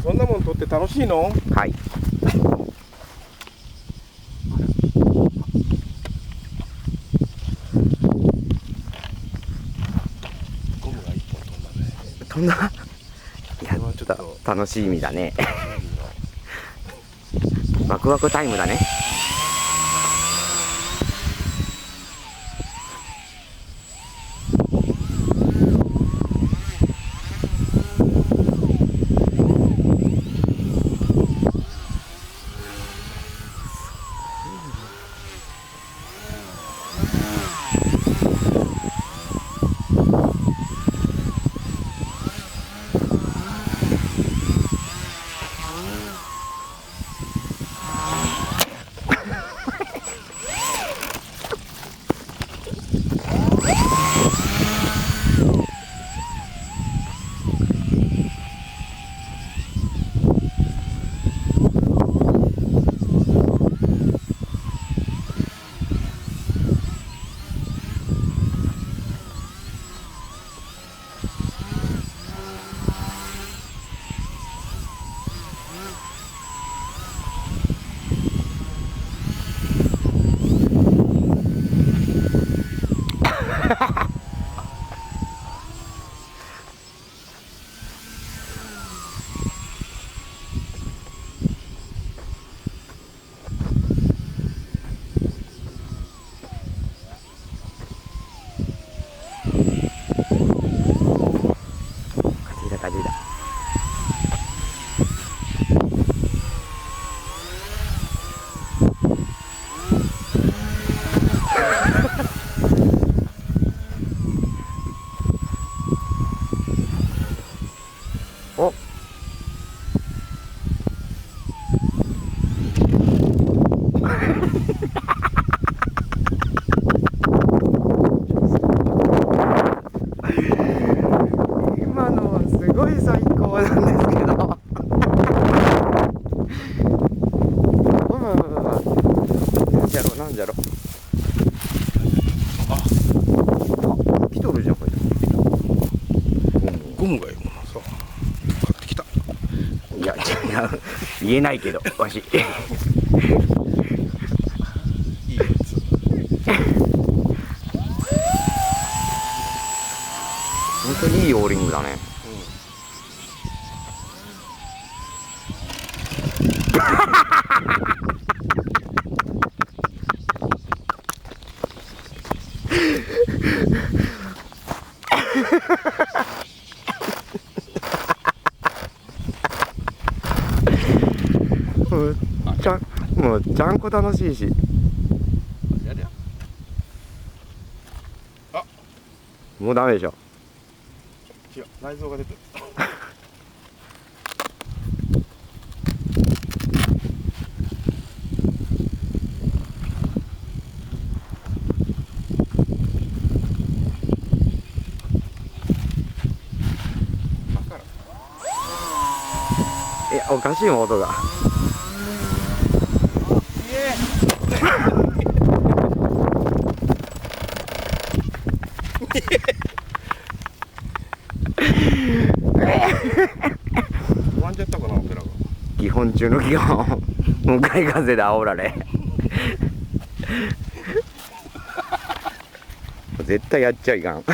そんなもん撮って楽しいの？はい。ゴムが一本飛んだね。飛んだ。いや、ちょっと楽しみだね。ワクワクタイムだね。お今のはすごい最高なんですけどなんじゃろ来とるじゃんこれ。ゴムがいるもんなさ。買ってきた。いや言えないけどわしいいやつ。本当にいいオーリングだね。もうちゃんこ楽しいし。あ、もうダメでしょ。違う、内臓が出てる。いや、おかしいもん音が。ワンじゃったかな、オペラが。基本中の基本。向かい風で煽られ。絶対やっちゃいかん。